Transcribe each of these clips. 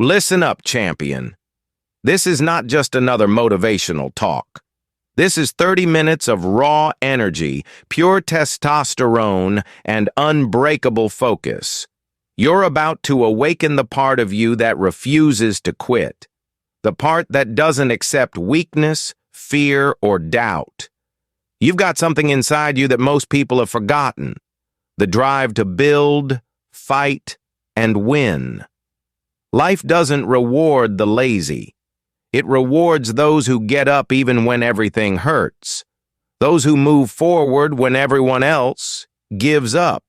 Listen up, champion. This is not just another motivational talk. This is 30 minutes of raw energy, pure testosterone, and unbreakable focus. You're about to awaken the part of you that refuses to quit. The part that doesn't accept weakness, fear, or doubt. You've got something inside you that most people have forgotten. The drive to build, fight, and win. Life doesn't reward the lazy. It rewards those who get up even when everything hurts. Those who move forward when everyone else gives up.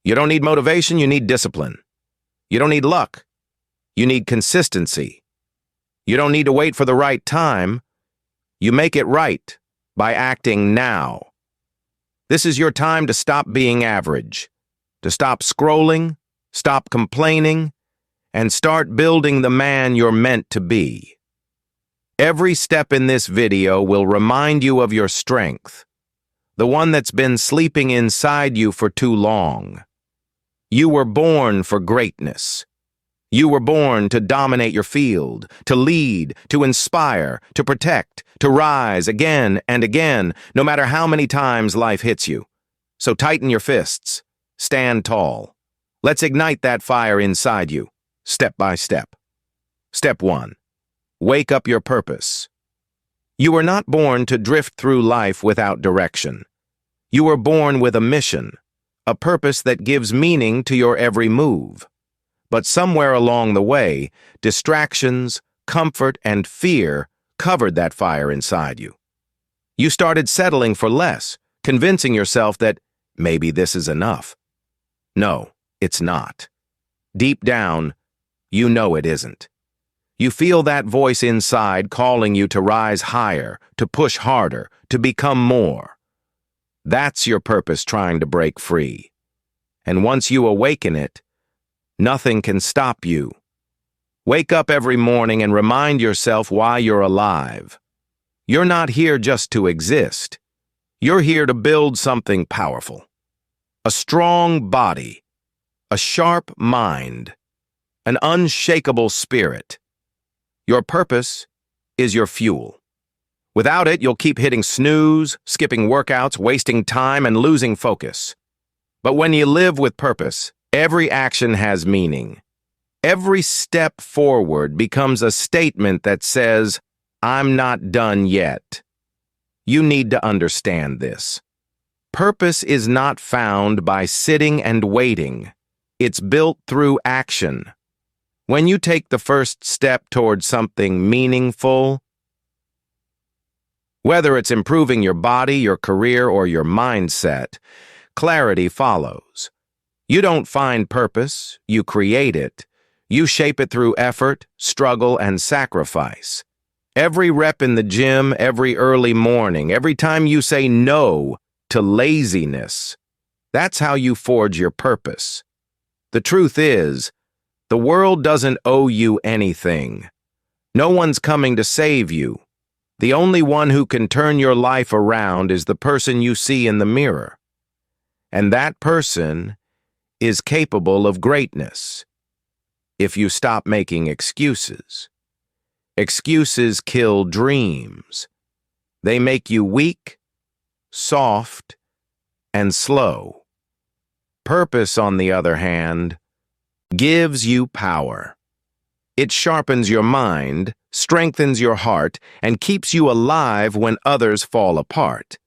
You don't need motivation, you need discipline. You don't need luck. You need consistency. You don't need to wait for the right time. You make it right by acting now. This is your time to stop being average, to stop scrolling, stop complaining, and start building the man you're meant to be. Every step in this video will remind you of your strength, the one that's been sleeping inside you for too long. You were born for greatness. You were born to dominate your field, to lead, to inspire, to protect, to rise again and again, no matter how many times life hits you. So tighten your fists. Stand tall. Let's ignite that fire inside you, step by step. Step 1. Wake up your purpose. You were not born to drift through life without direction. You were born with a mission, a purpose that gives meaning to your every move. But somewhere along the way, distractions, comfort, and fear covered that fire inside you. You started settling for less, convincing yourself that maybe this is enough. No, it's not. Deep down, you know it isn't. You feel that voice inside calling you to rise higher, to push harder, to become more. That's your purpose trying to break free. And once you awaken it, nothing can stop you. Wake up every morning and remind yourself why you're alive. You're not here just to exist. You're here to build something powerful. A strong body, a sharp mind, an unshakable spirit. Your purpose is your fuel. Without it, you'll keep hitting snooze, skipping workouts, wasting time, and losing focus. But when you live with purpose, every action has meaning. Every step forward becomes a statement that says, "I'm not done yet." You need to understand this. Purpose is not found by sitting and waiting. It's built through action. When you take the first step towards something meaningful, whether it's improving your body, your career, or your mindset, clarity follows. You don't find purpose, you create it. You shape it through effort, struggle, and sacrifice. Every rep in the gym, every early morning, every time you say no to laziness, that's how you forge your purpose. The truth is, the world doesn't owe you anything. No one's coming to save you. The only one who can turn your life around is the person you see in the mirror. And that person is capable of greatness. If you stop making excuses. Excuses kill dreams. They make you weak, soft, and slow. Purpose, on the other hand, gives you power. It sharpens your mind, strengthens your heart, and keeps you alive when others fall apart.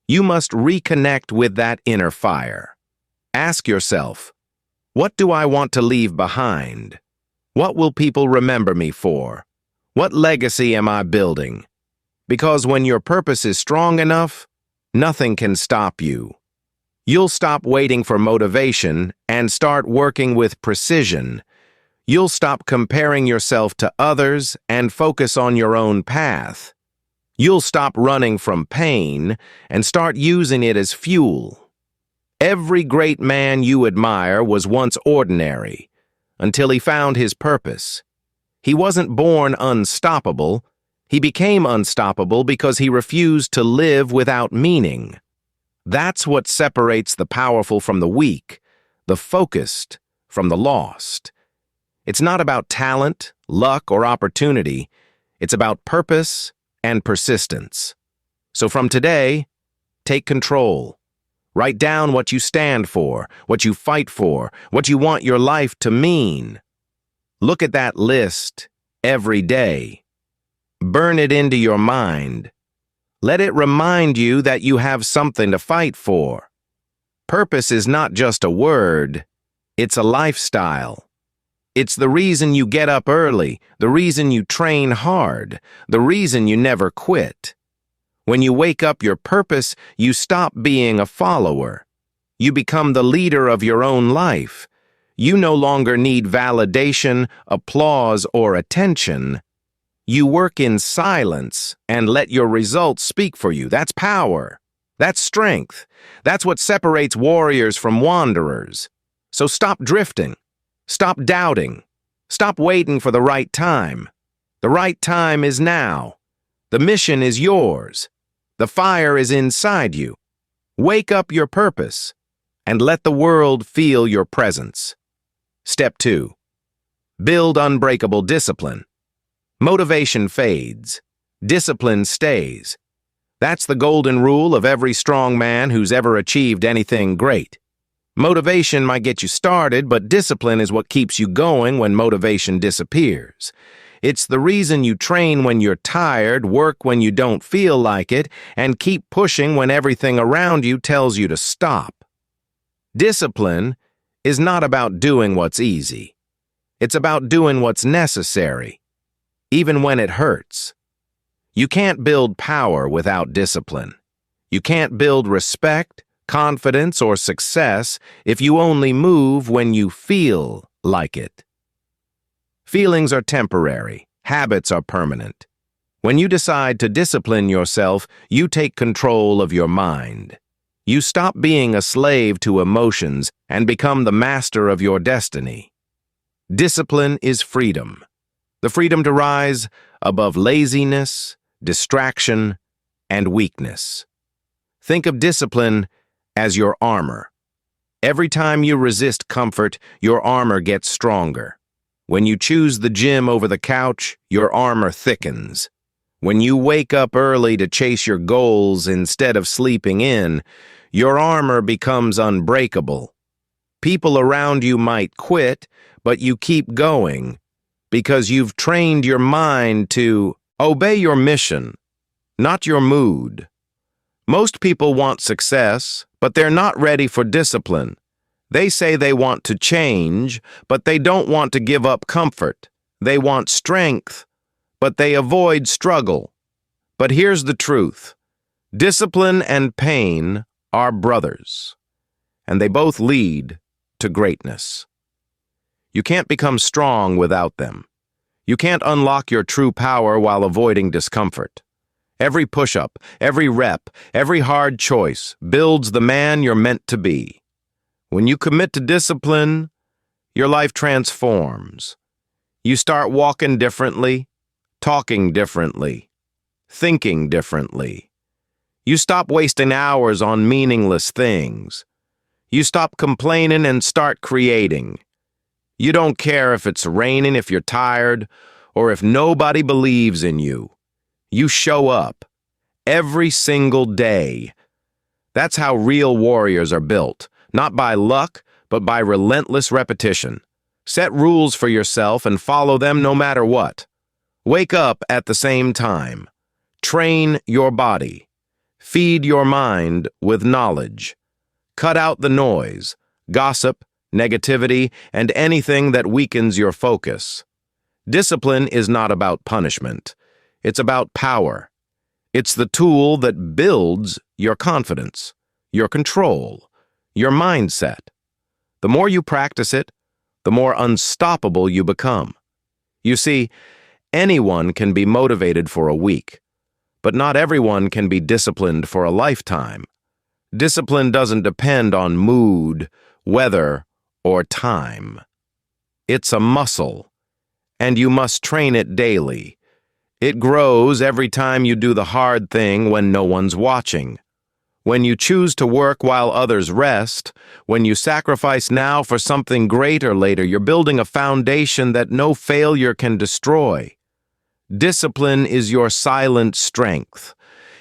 You must reconnect with that inner fire. Ask yourself, what do I want to leave behind? What will people remember me for? What legacy am I building? Because when your purpose is strong enough, nothing can stop you. You'll stop waiting for motivation and start working with precision. You'll stop comparing yourself to others and focus on your own path. You'll stop running from pain and start using it as fuel. Every great man you admire was once ordinary until he found his purpose. He wasn't born unstoppable. He became unstoppable because he refused to live without meaning. That's what separates the powerful from the weak, the focused from the lost. It's not about talent, luck, or opportunity. It's about purpose and persistence. So from today, take control. Write down what you stand for, what you fight for, what you want your life to mean. Look at that list every day. Burn it into your mind. Let it remind you that you have something to fight for. Purpose is not just a word, it's a lifestyle. It's the reason you get up early, the reason you train hard, the reason you never quit. When you wake up your purpose, you stop being a follower. You become the leader of your own life. You no longer need validation, applause, or attention. You work in silence and let your results speak for you. That's power. That's strength. That's what separates warriors from wanderers. So stop drifting. Stop doubting. Stop waiting for the right time. The right time is now. The mission is yours. The fire is inside you. Wake up your purpose and let the world feel your presence. Step 2. Build unbreakable discipline. Motivation fades. Discipline stays. That's the golden rule of every strong man who's ever achieved anything great. Motivation might get you started, but discipline is what keeps you going when motivation disappears. It's the reason you train when you're tired, work when you don't feel like it, and keep pushing when everything around you tells you to stop. Discipline is not about doing what's easy. It's about doing what's necessary, even when it hurts. You can't build power without discipline. You can't build respect, confidence, or success if you only move when you feel like it. Feelings are temporary. Habits are permanent. When you decide to discipline yourself, you take control of your mind. You stop being a slave to emotions and become the master of your destiny. Discipline is freedom. The freedom to rise above laziness, distraction, and weakness. Think of discipline as your armor. Every time you resist comfort, your armor gets stronger. When you choose the gym over the couch, your armor thickens. When you wake up early to chase your goals instead of sleeping in, your armor becomes unbreakable. People around you might quit, but you keep going because you've trained your mind to obey your mission, not your mood. Most people want success, but they're not ready for discipline. They say they want to change, but they don't want to give up comfort. They want strength, but they avoid struggle. But here's the truth. Discipline and pain are brothers, and they both lead to greatness. You can't become strong without them. You can't unlock your true power while avoiding discomfort. Every push-up, every rep, every hard choice builds the man you're meant to be. When you commit to discipline, your life transforms. You start walking differently, talking differently, thinking differently. You stop wasting hours on meaningless things. You stop complaining and start creating. You don't care if it's raining, if you're tired, or if nobody believes in you. You show up every single day. That's how real warriors are built, not by luck, but by relentless repetition. Set rules for yourself and follow them no matter what. Wake up at the same time. Train your body. Feed your mind with knowledge. Cut out the noise, gossip, negativity, and anything that weakens your focus. Discipline is not about punishment. It's about power. It's the tool that builds your confidence, your control, your mindset. The more you practice it, the more unstoppable you become. You see, anyone can be motivated for a week, but not everyone can be disciplined for a lifetime. Discipline doesn't depend on mood, weather, or time. It's a muscle, and you must train it daily. It grows every time you do the hard thing when no one's watching. When you choose to work while others rest, when you sacrifice now for something greater later, you're building a foundation that no failure can destroy. Discipline is your silent strength.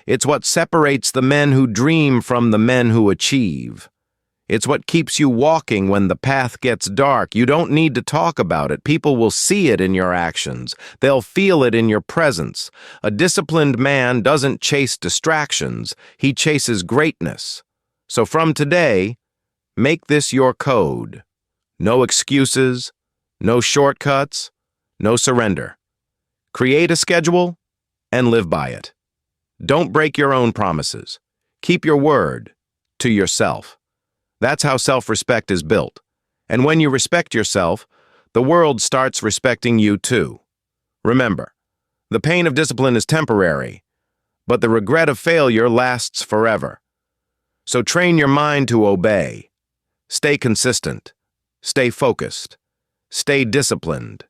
It's what separates the men who dream from the men who achieve. It's what keeps you walking when the path gets dark. You don't need to talk about it. People will see it in your actions. They'll feel it in your presence. A disciplined man doesn't chase distractions. He chases greatness. So from today, make this your code. No excuses, no shortcuts, no surrender. Create a schedule and live by it. Don't break your own promises. Keep your word to yourself. That's how self-respect is built. And when you respect yourself, the world starts respecting you too. Remember, the pain of discipline is temporary, but the regret of failure lasts forever. So train your mind to obey. Stay consistent. Stay focused. Stay disciplined.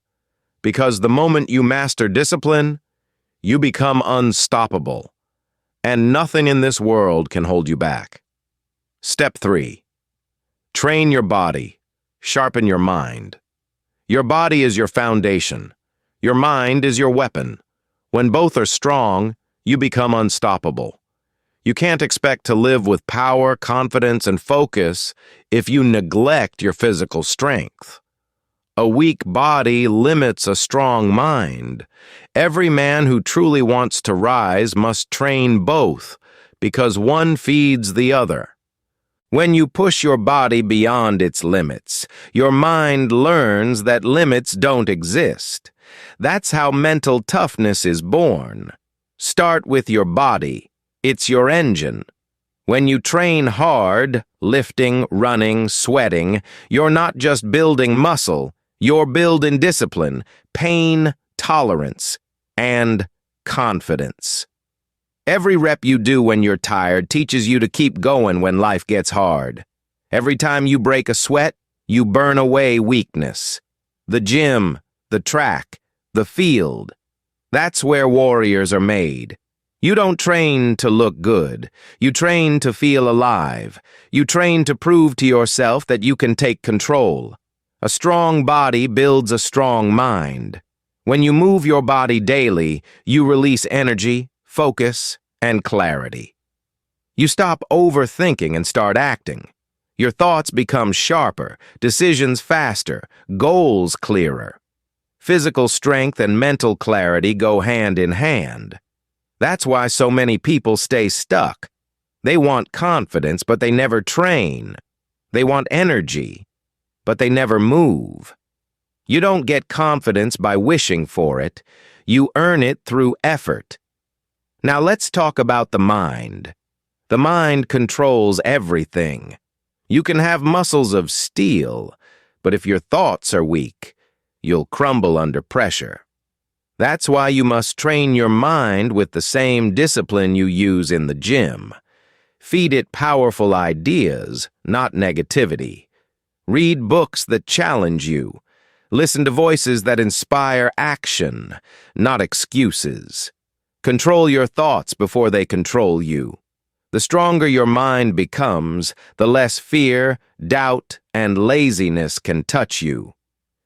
Because the moment you master discipline, you become unstoppable. And nothing in this world can hold you back. Step 3. Train your body. Sharpen your mind. Your body is your foundation. Your mind is your weapon. When both are strong, you become unstoppable. You can't expect to live with power, confidence, and focus if you neglect your physical strength. A weak body limits a strong mind. Every man who truly wants to rise must train both, because one feeds the other. When you push your body beyond its limits, your mind learns that limits don't exist. That's how mental toughness is born. Start with your body. It's your engine. When you train hard, lifting, running, sweating, you're not just building muscle, you're building discipline, pain, tolerance, and confidence. Every rep you do when you're tired teaches you to keep going when life gets hard. Every time you break a sweat, you burn away weakness. The gym, the track, the field. That's where warriors are made. You don't train to look good. You train to feel alive. You train to prove to yourself that you can take control. A strong body builds a strong mind. When you move your body daily, you release energy, focus, and clarity. You stop overthinking and start acting. Your thoughts become sharper, decisions faster, goals clearer. Physical strength and mental clarity go hand in hand. That's why so many people stay stuck. They want confidence, but they never train. They want energy, but they never move. You don't get confidence by wishing for it. You earn it through effort. Now let's talk about the mind. The mind controls everything. You can have muscles of steel, but if your thoughts are weak, you'll crumble under pressure. That's why you must train your mind with the same discipline you use in the gym. Feed it powerful ideas, not negativity. Read books that challenge you. Listen to voices that inspire action, not excuses. Control your thoughts before they control you. The stronger your mind becomes, the less fear, doubt, and laziness can touch you.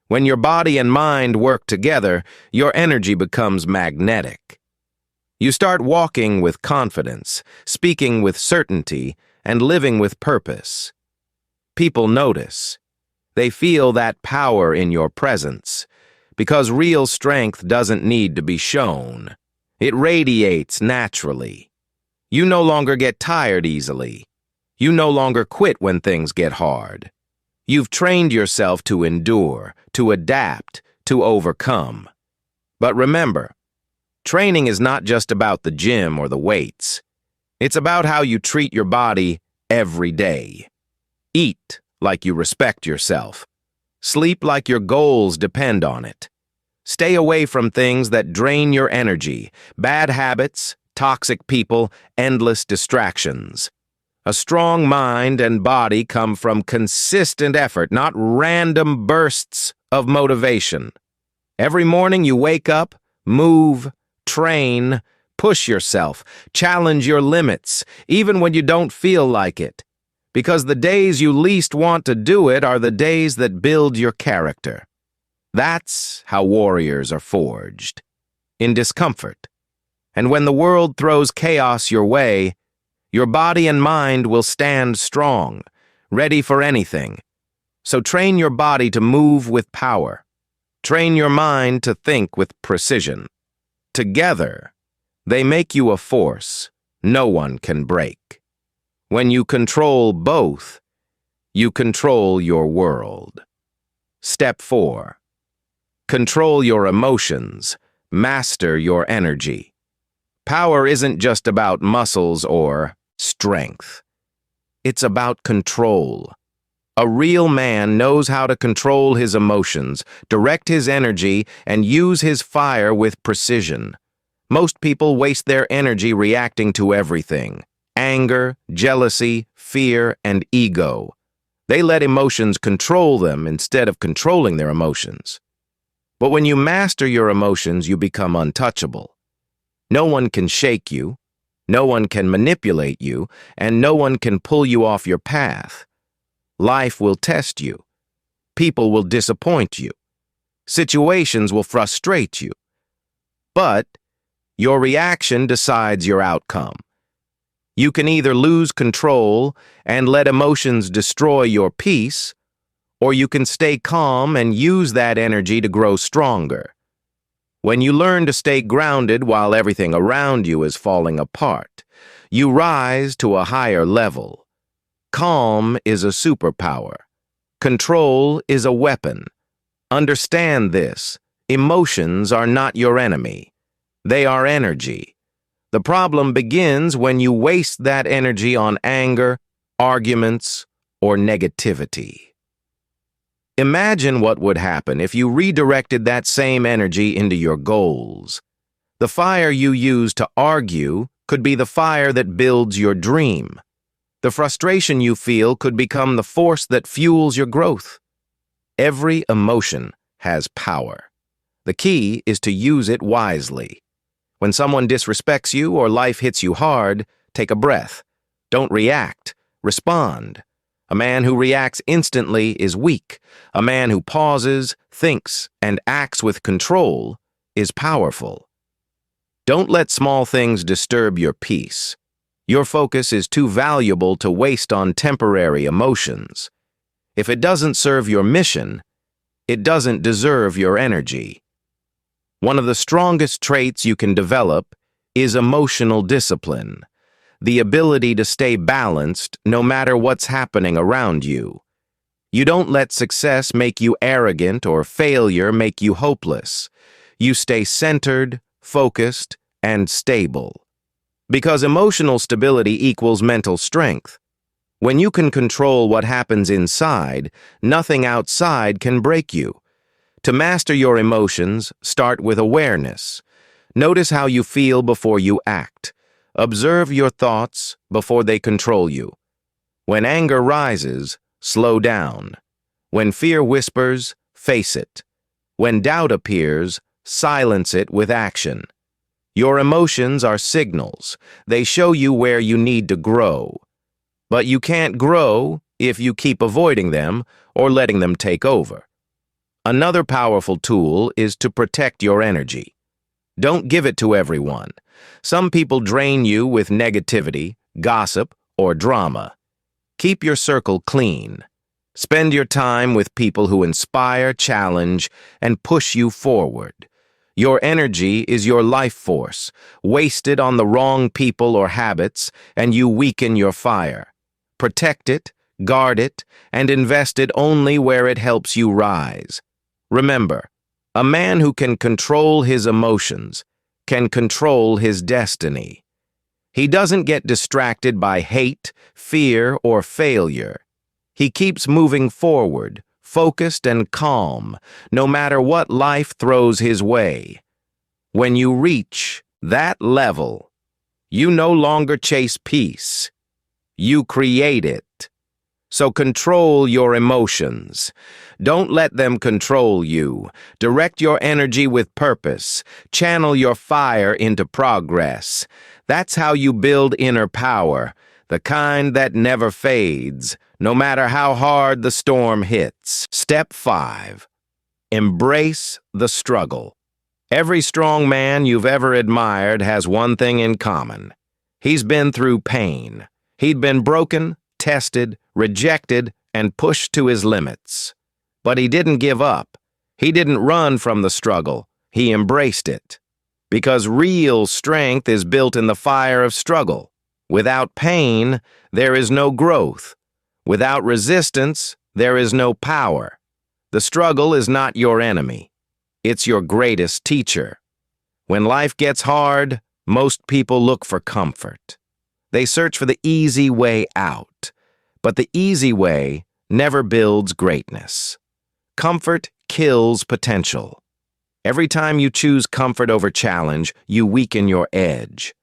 When your body and mind work together, your energy becomes magnetic. You start walking with confidence, speaking with certainty, and living with purpose. People notice. They feel that power in your presence, because real strength doesn't need to be shown. It radiates naturally. You no longer get tired easily. You no longer quit when things get hard. You've trained yourself to endure, to adapt, to overcome. But remember, training is not just about the gym or the weights. It's about how you treat your body every day. Eat like you respect yourself. Sleep like your goals depend on it. Stay away from things that drain your energy, bad habits, toxic people, endless distractions. A strong mind and body come from consistent effort, not random bursts of motivation. Every morning you wake up, move, train, Push yourself. Challenge your limits, even when you don't feel like it. Because the days you least want to do it are the days that build your character. That's how warriors are forged. In discomfort. And when the world throws chaos your way, your body and mind will stand strong, ready for anything. So train your body to move with power. Train your mind to think with precision. Together, they make you a force no one can break. When you control both, you control your world. Step 4. Control your emotions. Master your energy. Power isn't just about muscles or strength. It's about control. A real man knows how to control his emotions, direct his energy, and use his fire with precision. Most people waste their energy reacting to everything: anger, jealousy, fear, and ego. They let emotions control them instead of controlling their emotions. But when you master your emotions, you become untouchable. No one can shake you, no one can manipulate you, and no one can pull you off your path. Life will test you. People will disappoint you. Situations will frustrate you. But your reaction decides your outcome. You can either lose control and let emotions destroy your peace, or you can stay calm and use that energy to grow stronger. When you learn to stay grounded while everything around you is falling apart, you rise to a higher level. Calm is a superpower. Control is a weapon. Understand this. Emotions are not your enemy. They are energy. The problem begins when you waste that energy on anger, arguments, or negativity. Imagine what would happen if you redirected that same energy into your goals. The fire you use to argue could be the fire that builds your dream. The frustration you feel could become the force that fuels your growth. Every emotion has power. The key is to use it wisely. When someone disrespects you or life hits you hard, take a breath. Don't react. Respond. A man who reacts instantly is weak. A man who pauses, thinks, and acts with control is powerful. Don't let small things disturb your peace. Your focus is too valuable to waste on temporary emotions. If it doesn't serve your mission, it doesn't deserve your energy. One of the strongest traits you can develop is emotional discipline. The ability to stay balanced no matter what's happening around you. You don't let success make you arrogant or failure make you hopeless. You stay centered, focused, and stable. Because emotional stability equals mental strength. When you can control what happens inside, nothing outside can break you. To master your emotions, start with awareness. Notice how you feel before you act. Observe your thoughts before they control you. When anger rises, slow down. When fear whispers, face it. When doubt appears, silence it with action. Your emotions are signals. They show you where you need to grow. But you can't grow if you keep avoiding them or letting them take over. Another powerful tool is to protect your energy. Don't give it to everyone. Some people drain you with negativity, gossip, or drama. Keep your circle clean. Spend your time with people who inspire, challenge, and push you forward. Your energy is your life force. Wasted on the wrong people or habits, and you weaken your fire. Protect it, guard it, and invest it only where it helps you rise. Remember, a man who can control his emotions can control his destiny. He doesn't get distracted by hate, fear, or failure. He keeps moving forward, focused and calm, no matter what life throws his way. When you reach that level, you no longer chase peace. You create it. So control your emotions. Don't let them control you. Direct your energy with purpose. Channel your fire into progress. That's how you build inner power, the kind that never fades, no matter how hard the storm hits. Step 5. Embrace the struggle. Every strong man you've ever admired has one thing in common. He's been through pain. He'd been broken, tested, rejected, and pushed to his limits. But he didn't give up. He didn't run from the struggle. He embraced it. Because real strength is built in the fire of struggle. Without pain, there is no growth. Without resistance, there is no power. The struggle is not your enemy. It's your greatest teacher. When life gets hard, most people look for comfort. They search for the easy way out. But the easy way never builds greatness. Comfort kills potential. Every time you choose comfort over challenge, you weaken your edge.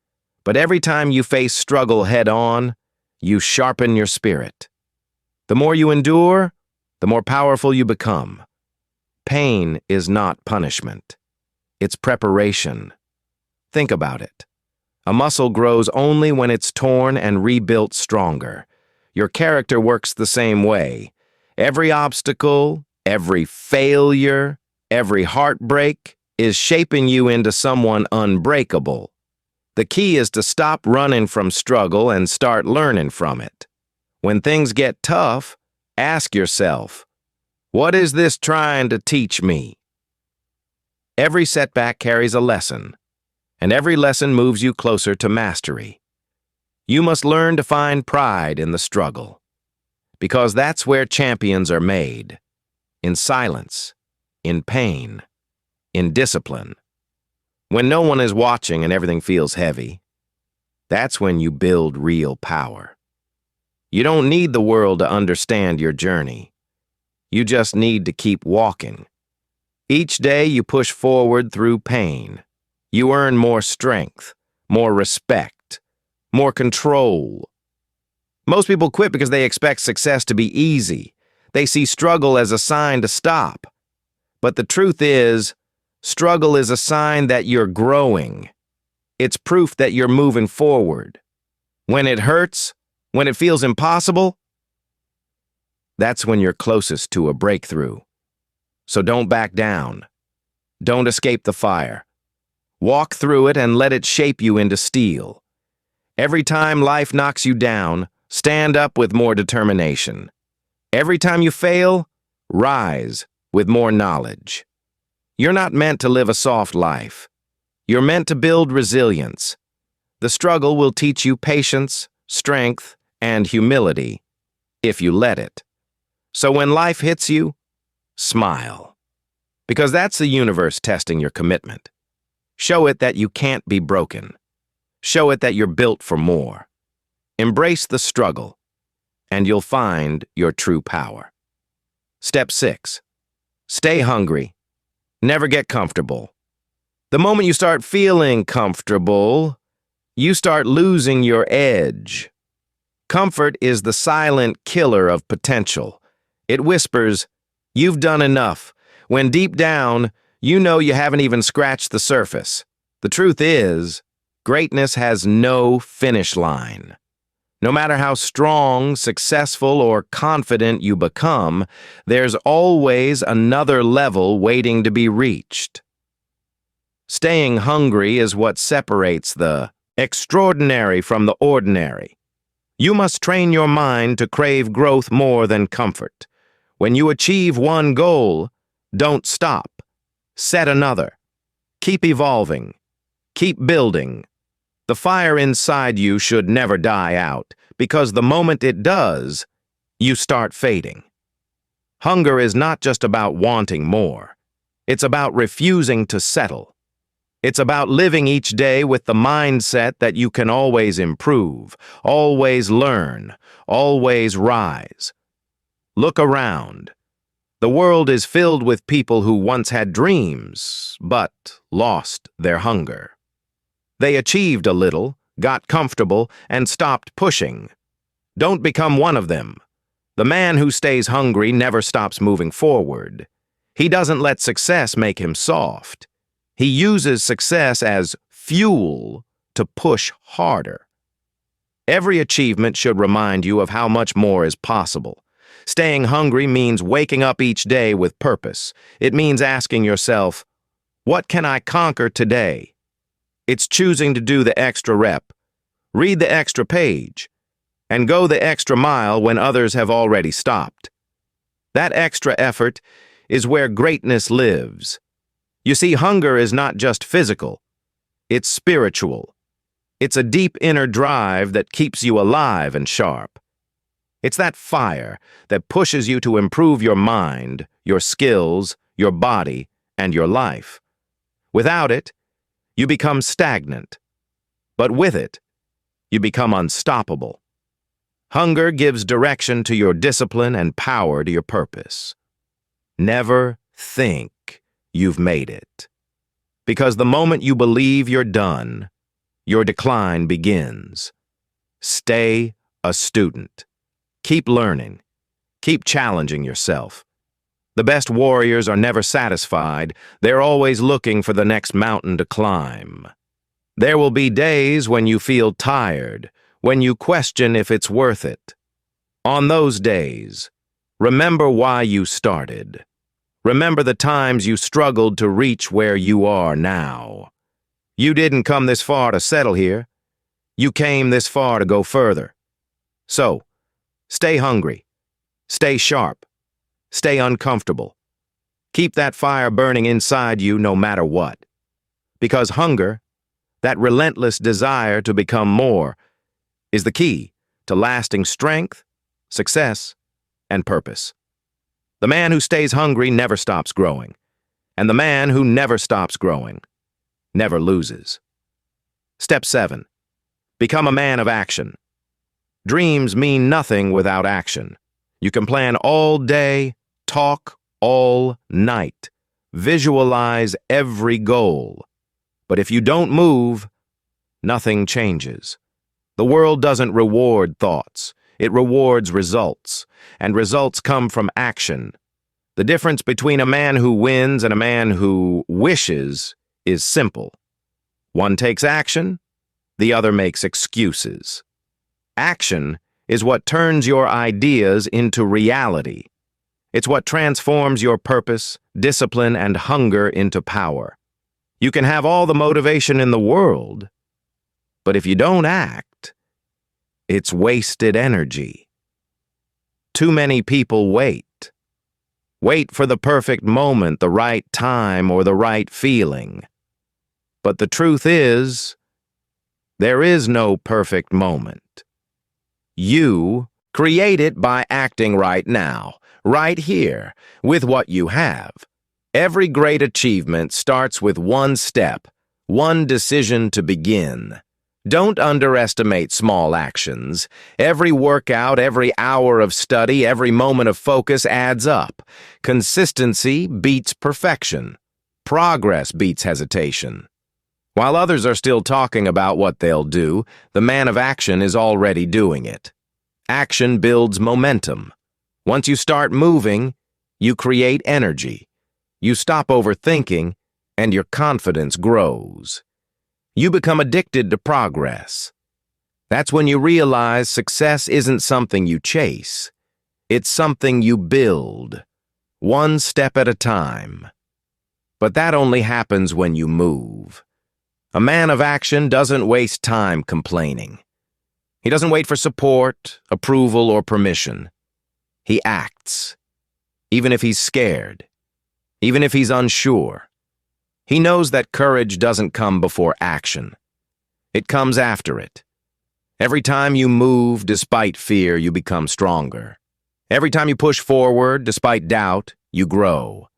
But every time you face struggle head-on, you sharpen your spirit. The more you endure, the more powerful you become. Pain is not punishment. It's preparation. Think about it. A muscle grows only when it's torn and rebuilt stronger. Your character works the same way. Every obstacle, every failure, every heartbreak is shaping you into someone unbreakable. The key is to stop running from struggle and start learning from it. When things get tough, ask yourself, what is this trying to teach me? Every setback carries a lesson, and every lesson moves you closer to mastery. You must learn to find pride in the struggle, because that's where champions are made, in silence, in pain, in discipline. When no one is watching and everything feels heavy, that's when you build real power. You don't need the world to understand your journey. You just need to keep walking. Each day you push forward through pain. You earn more strength, more respect, more control. Most people quit because they expect success to be easy. They see struggle as a sign to stop. But the truth is, struggle is a sign that you're growing. It's proof that you're moving forward. When it hurts, when it feels impossible, that's when you're closest to a breakthrough. So don't back down. Don't escape the fire. Walk through it and let it shape you into steel. Every time life knocks you down, stand up with more determination. Every time you fail, rise with more knowledge. You're not meant to live a soft life. You're meant to build resilience. The struggle will teach you patience, strength, and humility, if you let it. So when life hits you, smile. Because that's the universe testing your commitment. Show it that you can't be broken. Show it that you're built for more. Embrace the struggle, and you'll find your true power. Step 6. Stay hungry. Never get comfortable. The moment you start feeling comfortable, you start losing your edge. Comfort is the silent killer of potential. It whispers, "You've done enough," when deep down, you know you haven't even scratched the surface. The truth is, greatness has no finish line. No matter how strong, successful, or confident you become, there's always another level waiting to be reached. Staying hungry is what separates the extraordinary from the ordinary. You must train your mind to crave growth more than comfort. When you achieve one goal, don't stop. Set another. Keep evolving. Keep building. The fire inside you should never die out, because the moment it does, you start fading. Hunger is not just about wanting more. It's about refusing to settle. It's about living each day with the mindset that you can always improve, always learn, always rise. Look around. The world is filled with people who once had dreams, but lost their hunger. They achieved a little, got comfortable, and stopped pushing. Don't become one of them. The man who stays hungry never stops moving forward. He doesn't let success make him soft. He uses success as fuel to push harder. Every achievement should remind you of how much more is possible. Staying hungry means waking up each day with purpose. It means asking yourself, what can I conquer today? It's choosing to do the extra rep, read the extra page, and go the extra mile when others have already stopped. That extra effort is where greatness lives. You see, hunger is not just physical. It's spiritual. It's a deep inner drive that keeps you alive and sharp. It's that fire that pushes you to improve your mind, your skills, your body, and your life. Without it, you become stagnant. But with it, you become unstoppable. Hunger gives direction to your discipline and power to your purpose. Never think you've made it. Because the moment you believe you're done, your decline begins. Stay a student. Keep learning. Keep challenging yourself. The best warriors are never satisfied. They're always looking for the next mountain to climb. There will be days when you feel tired, when you question if it's worth it. On those days, remember why you started. Remember the times you struggled to reach where you are now. You didn't come this far to settle here. You came this far to go further. So, stay hungry. Stay sharp. Stay uncomfortable. Keep that fire burning inside you no matter what. Because hunger, that relentless desire to become more, is the key to lasting strength, success, and purpose. The man who stays hungry never stops growing, and the man who never stops growing never loses. Step 7. Become a man of action. Dreams mean nothing without action. You can plan all day, talk all night, visualize every goal. But if you don't move, nothing changes. The world doesn't reward thoughts. It rewards results, and results come from action. The difference between a man who wins and a man who wishes is simple. One takes action, the other makes excuses. Action is what turns your ideas into reality. It's what transforms your purpose, discipline, and hunger into power. You can have all the motivation in the world, but if you don't act, it's wasted energy. Too many people wait. Wait for the perfect moment, the right time, or the right feeling. But the truth is, there is no perfect moment. You create it by acting right now, right here, with what you have. Every great achievement starts with one step, one decision to begin. Don't underestimate small actions. Every workout, every hour of study, every moment of focus adds up. Consistency beats perfection. Progress beats hesitation. While others are still talking about what they'll do, the man of action is already doing it. Action builds momentum. Once you start moving, you create energy. You stop overthinking, and your confidence grows. You become addicted to progress. That's when you realize success isn't something you chase. It's something you build, one step at a time. But that only happens when you move. A man of action doesn't waste time complaining. He doesn't wait for support, approval, or permission. He acts, even if he's scared, even if he's unsure. He knows that courage doesn't come before action. It comes after it. Every time you move despite fear, you become stronger. Every time you push forward despite doubt, you grow.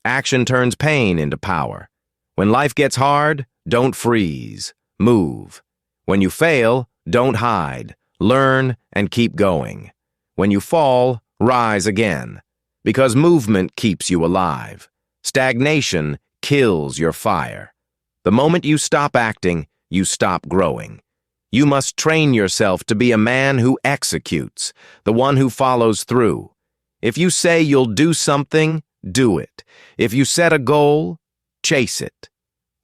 Action turns pain into power. When life gets hard, don't freeze. Move. When you fail, don't hide. Learn and keep going. When you fall, rise again. Because movement keeps you alive. Stagnation kills your fire. The moment you stop acting, you stop growing. You must train yourself to be a man who executes, the one who follows through. If you say you'll do something, do it. If you set a goal, chase it.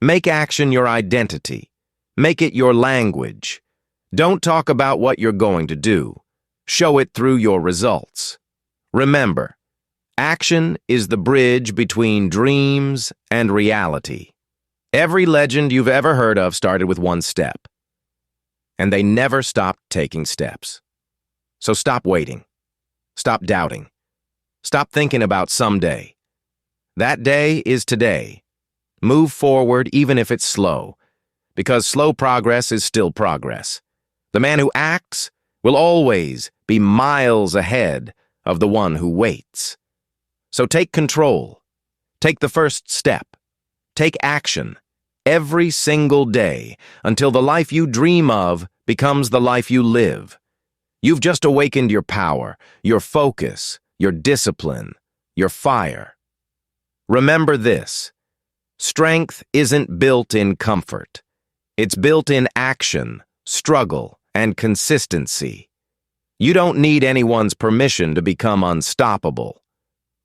Make action your identity. Make it your language. Don't talk about what you're going to do. Show it through your results. Remember, action is the bridge between dreams and reality. Every legend you've ever heard of started with one step, and they never stopped taking steps. So stop waiting. Stop doubting. Stop thinking about someday. That day is today. Move forward even if it's slow, because slow progress is still progress. The man who acts will always be miles ahead of the one who waits. So take control. Take the first step. Take action every single day until the life you dream of becomes the life you live. You've just awakened your power, your focus, your discipline, your fire. Remember this: strength isn't built in comfort. It's built in action, struggle, and consistency. You don't need anyone's permission to become unstoppable.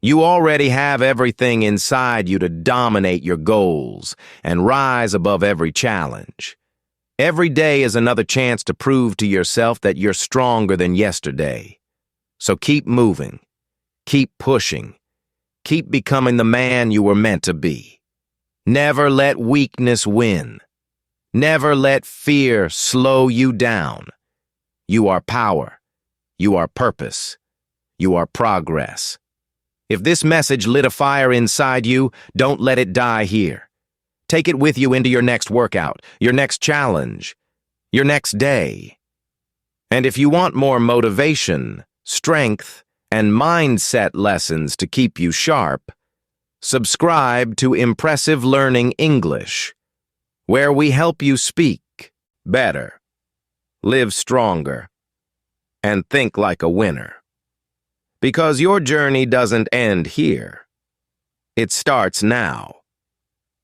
You already have everything inside you to dominate your goals and rise above every challenge. Every day is another chance to prove to yourself that you're stronger than yesterday. So keep moving, keep pushing, keep becoming the man you were meant to be. Never let weakness win. Never let fear slow you down. You are power. You are purpose. You are progress. If this message lit a fire inside you, don't let it die here. Take it with you into your next workout, your next challenge, your next day. And if you want more motivation, strength, and mindset lessons to keep you sharp, subscribe to Impressive Learning English, where we help you speak better, live stronger, and think like a winner. Because your journey doesn't end here. It starts now.